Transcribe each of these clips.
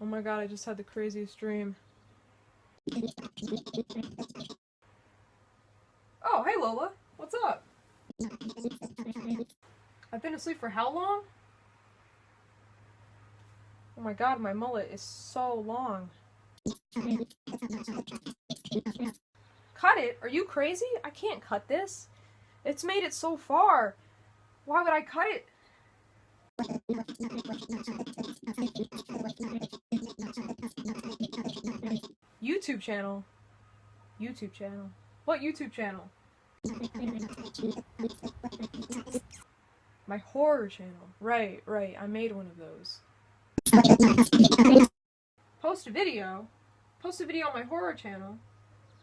Oh my god, I just had the craziest dream. Oh, hey Lola. What's up? I've been asleep for how long? Oh my god, my mullet is so long. Cut it? Are you crazy? I can't cut this. It's made it so far. Why would I cut it? YouTube channel. YouTube channel. What YouTube channel? My horror channel. Right. I made one of those. Post a video? Post a video on my horror channel?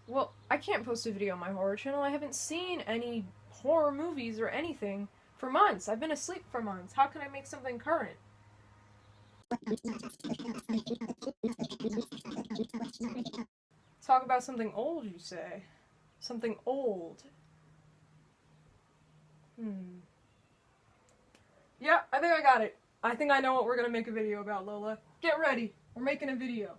Well, I can't post a video on my horror channel. I haven't seen any horror movies or anything for months. I've been asleep for months. How can I make something current? Talk about something old, you say? Something old. Yeah, I think I got it. I think I know what we're gonna make a video about, Lola. Get ready. We're making a video.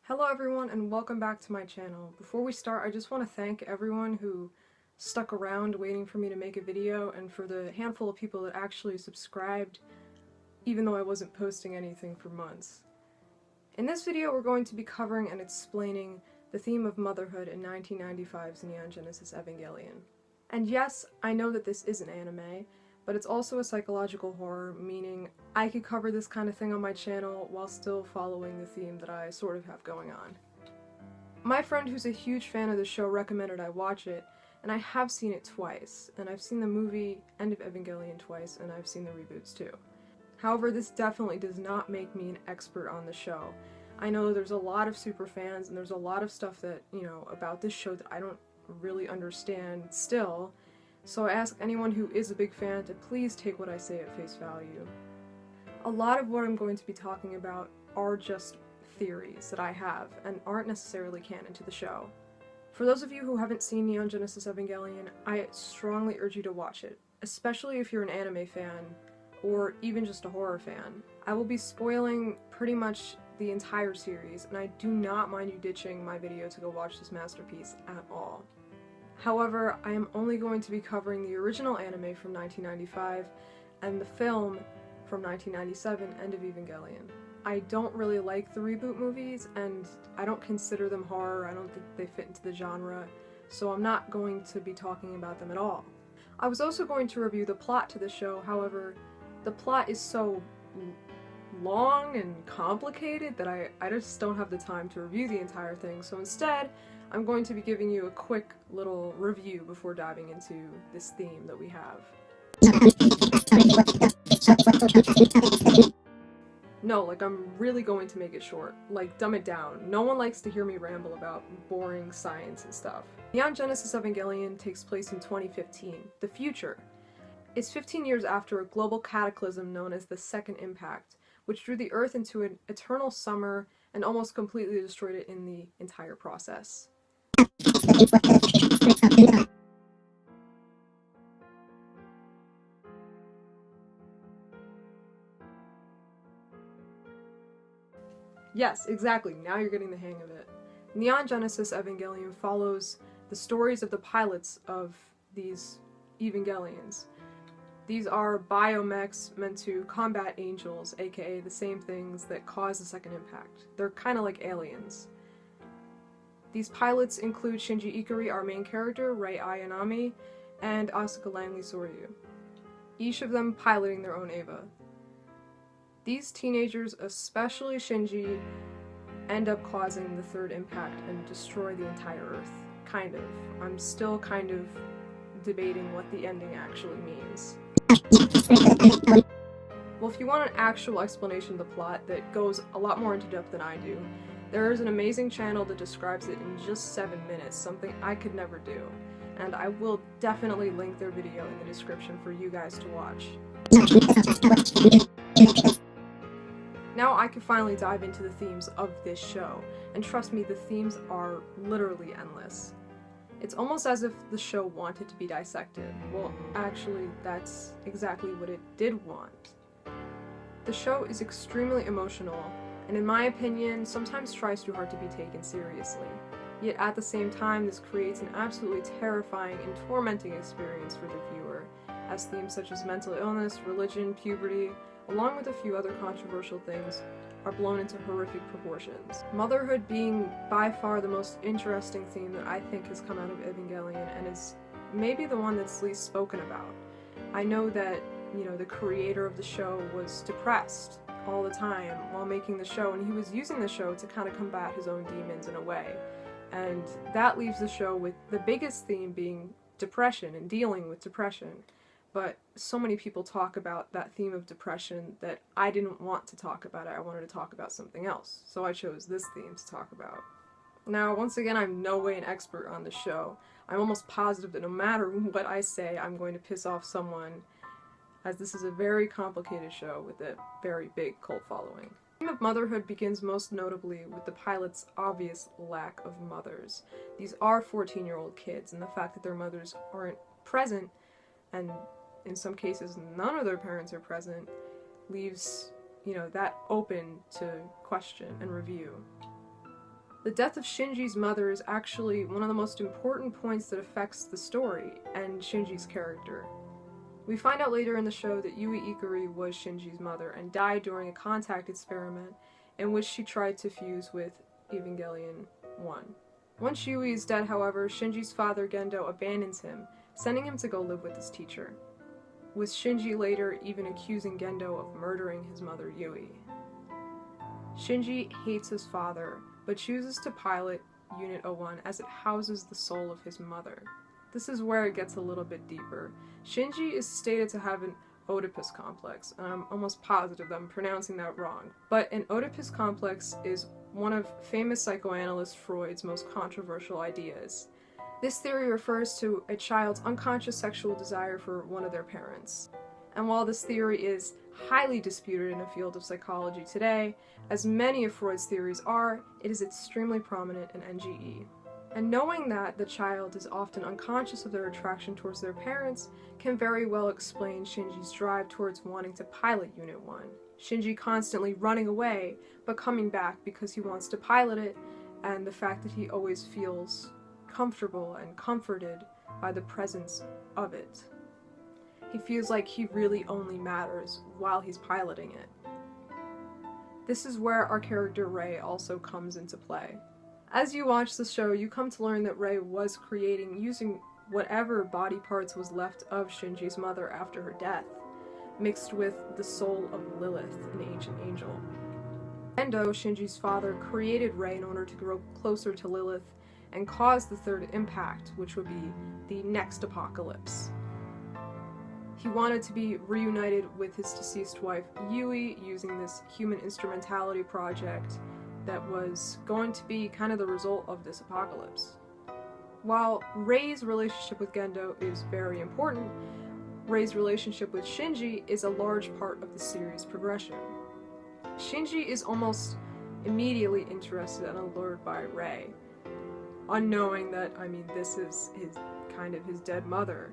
Hello everyone and welcome back to my channel. Before we start, I just want to thank everyone who stuck around waiting for me to make a video and for the handful of people that actually subscribed even though I wasn't posting anything for months. In this video we're going to be covering and explaining the theme of motherhood in 1995's Neon Genesis Evangelion. And yes, I know that this is an anime, but it's also a psychological horror, meaning I could cover this kind of thing on my channel while still following the theme that I sort of have going on. My friend who's a huge fan of the show recommended I watch it, and I have seen it twice, and I've seen the movie End of Evangelion twice, and I've seen the reboots too. However, this definitely does not make me an expert on the show. I know there's a lot of super fans, and there's a lot of stuff that, about this show that I don't really understand still, so I ask anyone who is a big fan to please take what I say at face value. A lot of what I'm going to be talking about are just theories that I have, and aren't necessarily canon to the show. For those of you who haven't seen Neon Genesis Evangelion, I strongly urge you to watch it, especially if you're an anime fan, or even just a horror fan. I will be spoiling pretty much the entire series, and I do not mind you ditching my video to go watch this masterpiece at all. However, I am only going to be covering the original anime from 1995 and the film from 1997, End of Evangelion. I don't really like the reboot movies, and I don't consider them horror. I don't think they fit into the genre, so I'm not going to be talking about them at all. I was also going to review the plot to the show, however, the plot is so long and complicated that I just don't have the time to review the entire thing, so instead, I'm going to be giving you a quick little review before diving into this theme that we have. No, I'm really going to make it short. Dumb it down. No one likes to hear me ramble about boring science and stuff. Neon Genesis Evangelion takes place in 2015, the future. It's 15 years after a global cataclysm known as the Second Impact, which drew the Earth into an eternal summer and almost completely destroyed it in the entire process. Yes, exactly, now you're getting the hang of it. Neon Genesis Evangelion follows the stories of the pilots of these Evangelions. These are biomechs meant to combat angels, aka the same things that cause the Second Impact. They're kind of like aliens. These pilots include Shinji Ikari, our main character, Rei Ayanami, and Asuka Langley Soryu, each of them piloting their own Eva. These teenagers, especially Shinji, end up causing the Third Impact and destroy the entire Earth. Kind of. I'm still kind of debating what the ending actually means. Well, if you want an actual explanation of the plot that goes a lot more into depth than I do, there is an amazing channel that describes it in just 7 minutes, something I could never do, and I will definitely link their video in the description for you guys to watch. Now, I could finally dive into the themes of this show, and trust me, the themes are literally endless. It's almost as if the show wanted to be dissected. Well, actually, that's exactly what it did want. The show is extremely emotional, and in my opinion, sometimes tries too hard to be taken seriously. Yet at the same time, this creates an absolutely terrifying and tormenting experience for the viewer, as themes such as mental illness, religion, puberty, along with a few other controversial things, are blown into horrific proportions. Motherhood being by far the most interesting theme that I think has come out of Evangelion, and is maybe the one that's least spoken about. I know that, the creator of the show was depressed all the time while making the show, and he was using the show to kind of combat his own demons in a way. And that leaves the show with the biggest theme being depression and dealing with depression. But so many people talk about that theme of depression that I didn't want to talk about it. I wanted to talk about something else. So I chose this theme to talk about. Now, once again, I'm no way an expert on the show. I'm almost positive that no matter what I say, I'm going to piss off someone, as this is a very complicated show with a very big cult following. The theme of motherhood begins most notably with the pilot's obvious lack of mothers. These are 14-year-old kids, and the fact that their mothers aren't present, and in some cases none of their parents are present, leaves, that open to question and review. The death of Shinji's mother is actually one of the most important points that affects the story and Shinji's character. We find out later in the show that Yui Ikari was Shinji's mother and died during a contact experiment in which she tried to fuse with Evangelion 1. Once Yui is dead, however, Shinji's father Gendo abandons him, sending him to go live with his teacher, with Shinji later even accusing Gendo of murdering his mother Yui. Shinji hates his father, but chooses to pilot Unit 01 as it houses the soul of his mother. This is where it gets a little bit deeper. Shinji is stated to have an Oedipus complex, and I'm almost positive that I'm pronouncing that wrong. But an Oedipus complex is one of famous psychoanalyst Freud's most controversial ideas. This theory refers to a child's unconscious sexual desire for one of their parents. And while this theory is highly disputed in the field of psychology today, as many of Freud's theories are, it is extremely prominent in NGE. And knowing that the child is often unconscious of their attraction towards their parents can very well explain Shinji's drive towards wanting to pilot Unit 1. Shinji constantly running away, but coming back because he wants to pilot it, and the fact that he always feels comfortable and comforted by the presence of it. He feels like he really only matters while he's piloting it. This is where our character Rei also comes into play. As you watch the show, you come to learn that Rei was creating using whatever body parts was left of Shinji's mother after her death, mixed with the soul of Lilith, an ancient angel. Gendo, Shinji's father, created Rei in order to grow closer to Lilith and cause the third impact, which would be the next apocalypse. He wanted to be reunited with his deceased wife Yui using this human instrumentality project that was going to be kind of the result of this apocalypse. While Rei's relationship with Gendo is very important, Rei's relationship with Shinji is a large part of the series' progression. Shinji is almost immediately interested and allured by Rei, unknowing that, this is his dead mother.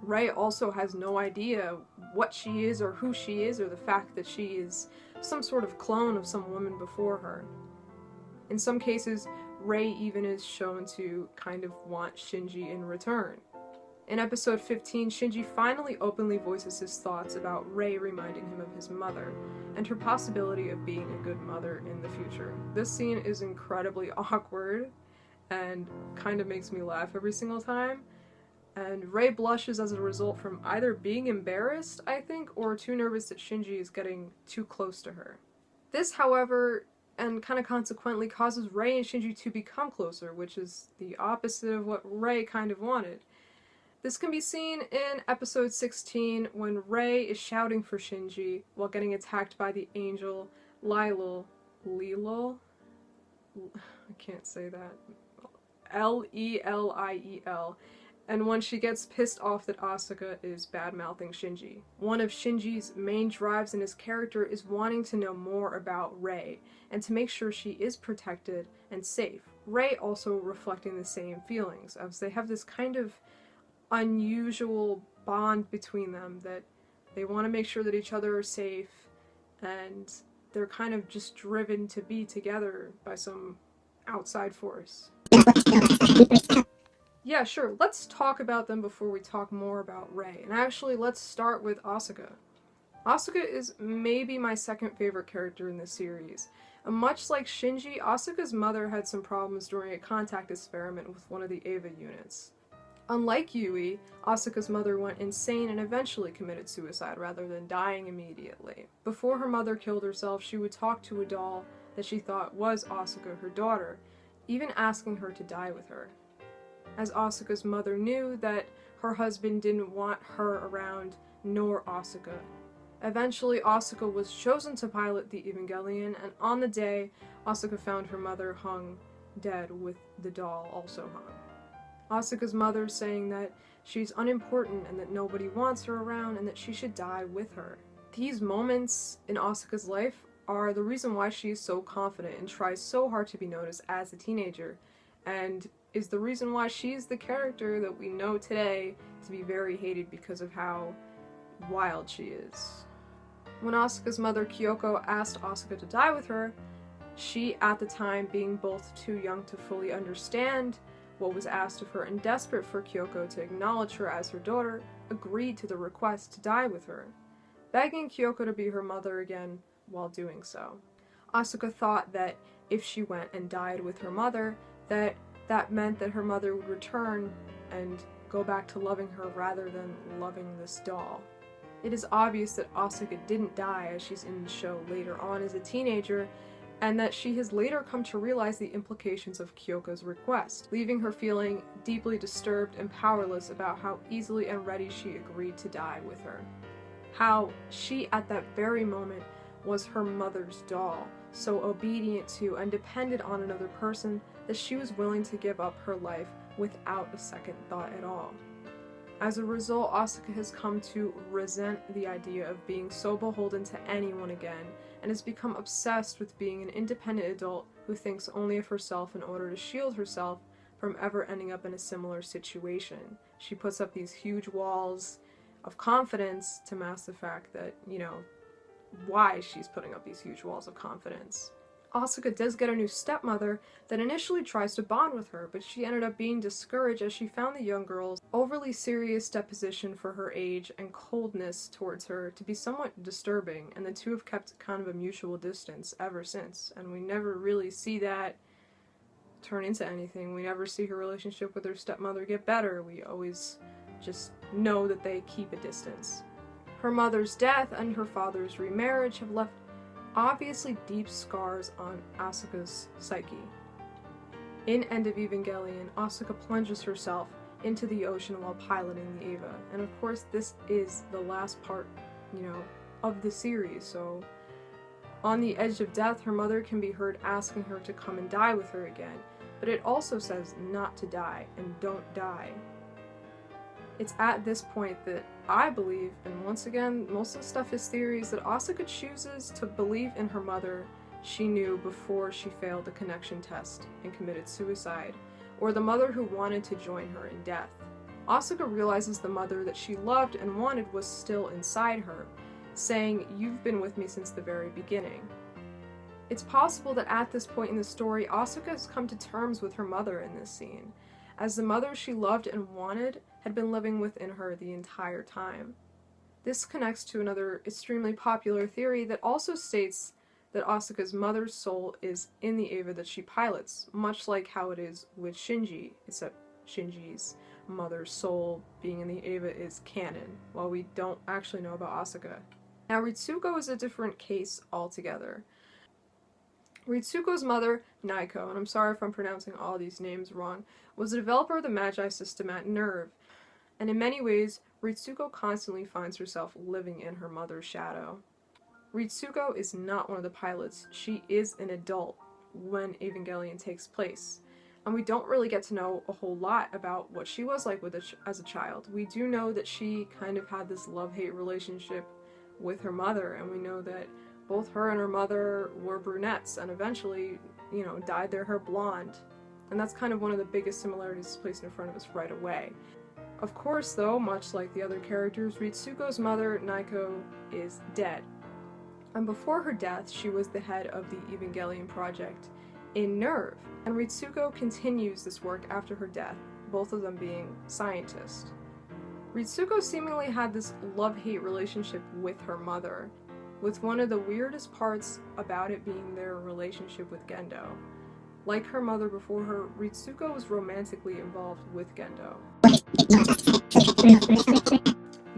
Rei also has no idea what she is or who she is, or the fact that she is some sort of clone of some woman before her. In some cases, Rei even is shown to kind of want Shinji in return. In episode 15, Shinji finally openly voices his thoughts about Rei reminding him of his mother, and her possibility of being a good mother in the future. This scene is incredibly awkward, and kind of makes me laugh every single time. And Rei blushes as a result from either being embarrassed, I think, or too nervous that Shinji is getting too close to her. This, however, and kind of consequently causes Rei and Shinji to become closer, which is the opposite of what Rei kind of wanted. This can be seen in episode 16 when Rei is shouting for Shinji while getting attacked by the angel Lilil. I can't say that. Leliel. and when she gets pissed off that Asuka is bad-mouthing Shinji. One of Shinji's main drives in his character is wanting to know more about Rei, and to make sure she is protected and safe. Rei also reflecting the same feelings, as they have this kind of unusual bond between them, that they want to make sure that each other are safe, and they're kind of just driven to be together by some outside force. Yeah, sure, let's talk about them before we talk more about Rei. And actually, let's start with Asuka. Asuka is maybe my second favorite character in this series. And much like Shinji, Asuka's mother had some problems during a contact experiment with one of the Eva units. Unlike Yui, Asuka's mother went insane and eventually committed suicide rather than dying immediately. Before her mother killed herself, she would talk to a doll that she thought was Asuka, her daughter, even asking her to die with her. As Asuka's mother knew that her husband didn't want her around, nor Asuka. Eventually, Asuka was chosen to pilot the Evangelion, and on the day, Asuka found her mother hung dead with the doll also hung. Asuka's mother saying that she's unimportant and that nobody wants her around and that she should die with her. These moments in Asuka's life are the reason why she is so confident and tries so hard to be noticed as a teenager, and is the reason why she's the character that we know today to be very hated because of how wild she is. When Asuka's mother Kyoko asked Asuka to die with her, she, at the time being both too young to fully understand what was asked of her and desperate for Kyoko to acknowledge her as her daughter, agreed to the request to die with her, begging Kyoko to be her mother again while doing so. Asuka thought that if she went and died with her mother, that meant that her mother would return and go back to loving her rather than loving this doll. It is obvious that Asuka didn't die as she's in the show later on as a teenager, and that she has later come to realize the implications of Kyoko's request, leaving her feeling deeply disturbed and powerless about how easily and ready she agreed to die with her. How she, at that very moment, was her mother's doll, so obedient to and dependent on another person that she was willing to give up her life without a second thought at all. As a result, Asuka has come to resent the idea of being so beholden to anyone again, and has become obsessed with being an independent adult who thinks only of herself in order to shield herself from ever ending up in a similar situation. She puts up these huge walls of confidence to mask the fact that, why she's putting up these huge walls of confidence. Asuka does get a new stepmother that initially tries to bond with her, but she ended up being discouraged as she found the young girl's overly serious deposition for her age and coldness towards her to be somewhat disturbing, and the two have kept kind of a mutual distance ever since, and we never really see that turn into anything. We never see her relationship with her stepmother get better. We always just know that they keep a distance. Her mother's death and her father's remarriage have left obviously deep scars on Asuka's psyche. In End of Evangelion, Asuka plunges herself into the ocean while piloting the Eva, and of course this is the last part, of the series, so on the edge of death, her mother can be heard asking her to come and die with her again, but it also says not to die and don't die. It's at this point that I believe, and once again, most of the stuff is theories, that Asuka chooses to believe in her mother she knew before she failed the connection test and committed suicide, or the mother who wanted to join her in death. Asuka realizes the mother that she loved and wanted was still inside her, saying, "You've been with me since the very beginning." It's possible that at this point in the story, Asuka has come to terms with her mother in this scene, as the mother she loved and wanted had been living within her the entire time. This connects to another extremely popular theory that also states that Asuka's mother's soul is in the Eva that she pilots, much like how it is with Shinji, except Shinji's mother's soul being in the Eva is canon, while we don't actually know about Asuka. Now, Ritsuko is a different case altogether. Ritsuko's mother, Naiko, and I'm sorry if I'm pronouncing all these names wrong, was the developer of the Magi system at NERV, and in many ways, Ritsuko constantly finds herself living in her mother's shadow. Ritsuko is not one of the pilots. She is an adult when Evangelion takes place. and we don't really get to know a whole lot about what she was like as a child. We do know that she kind of had this love-hate relationship with her mother, and we know that both her and her mother were brunettes and eventually, you know, dyed their hair blonde. And that's kind of one of the biggest similarities placed in front of us right away. Of course, though, much like the other characters, Ritsuko's mother, Naiko, is dead. And before her death, she was the head of the Evangelion project in NERV. And Ritsuko continues this work after her death, both of them being scientists. Ritsuko seemingly had this love-hate relationship with her mother, with one of the weirdest parts about it being their relationship with Gendo. Like her mother before her, Ritsuko was romantically involved with Gendo.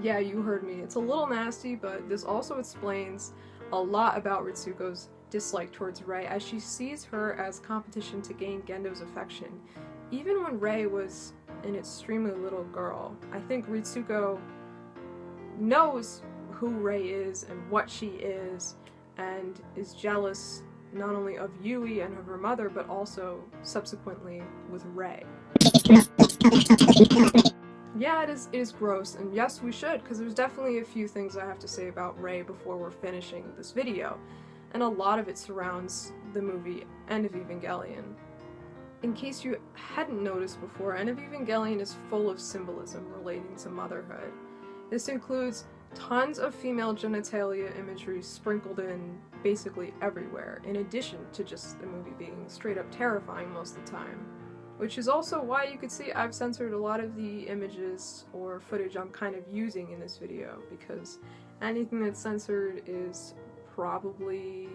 Yeah, you heard me. It's a little nasty, but this also explains a lot about Ritsuko's dislike towards Rei, as she sees her as competition to gain Gendo's affection. Even when Rei was an extremely little girl, I think Ritsuko knows who Rei is and what she is, and is jealous not only of Yui and of her mother, but also subsequently with Rei. Yeah, it is gross, and yes, we should, because there's definitely a few things I have to say about Rei before we're finishing this video, and a lot of it surrounds the movie End of Evangelion. In case you hadn't noticed before, End of Evangelion is full of symbolism relating to motherhood. This includes tons of female genitalia imagery sprinkled in basically everywhere, in addition to just the movie being straight up terrifying most of the time. Which is also why you could see I've censored a lot of the images or footage I'm kind of using in this video, because anything that's censored is probably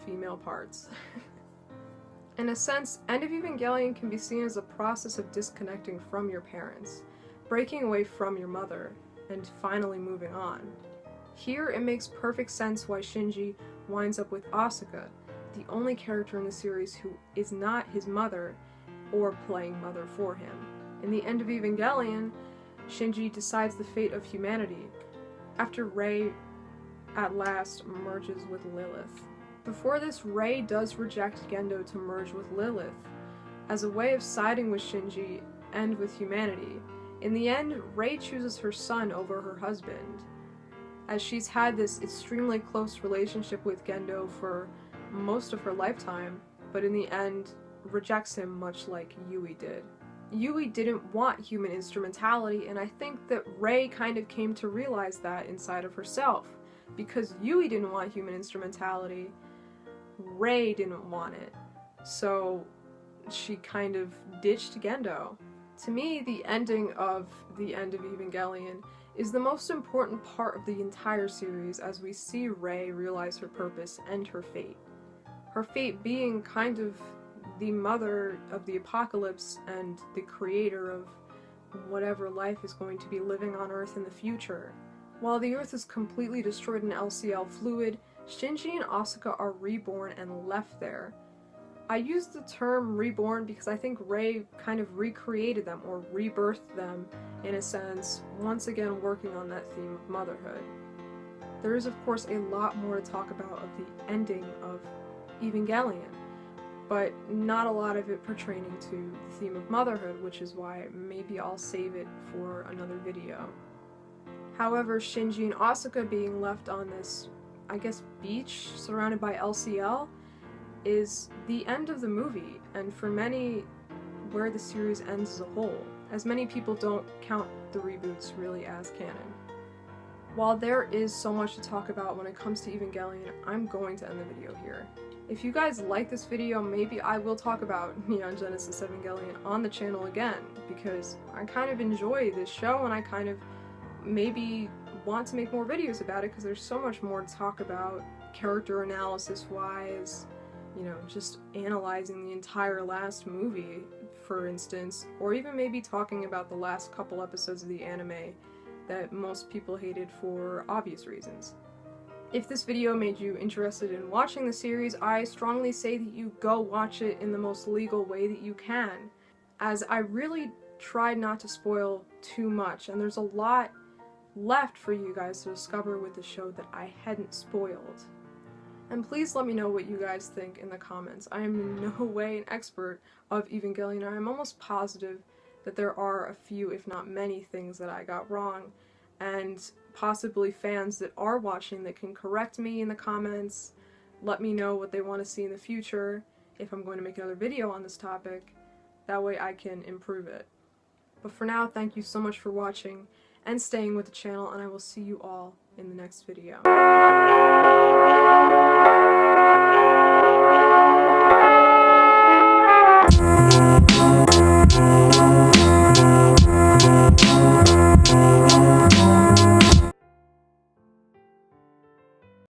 female parts. In a sense, End of Evangelion can be seen as a process of disconnecting from your parents, breaking away from your mother, and finally moving on. Here, it makes perfect sense why Shinji winds up with Asuka, the only character in the series who is not his mother or playing mother for him. In the End of Evangelion, Shinji decides the fate of humanity after Rei at last merges with Lilith. Before this, Rei does reject Gendo to merge with Lilith as a way of siding with Shinji and with humanity. In the end, Rei chooses her son over her husband, as she's had this extremely close relationship with Gendo for most of her lifetime, but in the end rejects him much like Yui did. Yui didn't want human instrumentality, and I think that Rei kind of came to realize that inside of herself. Because Yui didn't want human instrumentality, Rei didn't want it. So she kind of ditched Gendo. To me, the ending of the End of Evangelion is the most important part of the entire series, as we see Rei realize her purpose and her fate. Her fate being kind of the mother of the apocalypse and the creator of whatever life is going to be living on Earth in the future. While the Earth is completely destroyed in LCL fluid, Shinji and Asuka are reborn and left there. I use the term reborn because I think Rei kind of recreated them, or rebirthed them, in a sense, once again working on that theme of motherhood. There is of course a lot more to talk about of the ending of Evangelion, but not a lot of it pertaining to the theme of motherhood, which is why maybe I'll save it for another video. However, Shinji and Asuka being left on this, I guess, beach surrounded by LCL is the end of the movie, and for many, where the series ends as a whole, as many people don't count the reboots really as canon. While there is so much to talk about when it comes to Evangelion, I'm going to end the video here. If you guys like this video, maybe I will talk about Neon Genesis Evangelion on the channel again, because I kind of enjoy this show and I kind of maybe want to make more videos about it because there's so much more to talk about character analysis wise, you know, just analyzing the entire last movie, for instance, or even maybe talking about the last couple episodes of the anime that most people hated for obvious reasons. If this video made you interested in watching the series, I strongly say that you go watch it in the most legal way that you can, as I really tried not to spoil too much, and there's a lot left for you guys to discover with the show that I hadn't spoiled. And please let me know what you guys think in the comments. I am in no way an expert of Evangelion. I'm almost positive that there are a few, if not many, things that I got wrong, and possibly fans that are watching that can correct me in the comments, let me know what they want to see in the future, if I'm going to make another video on this topic. That way I can improve it. But for now, thank you so much for watching and staying with the channel, and I will see you all in the next video.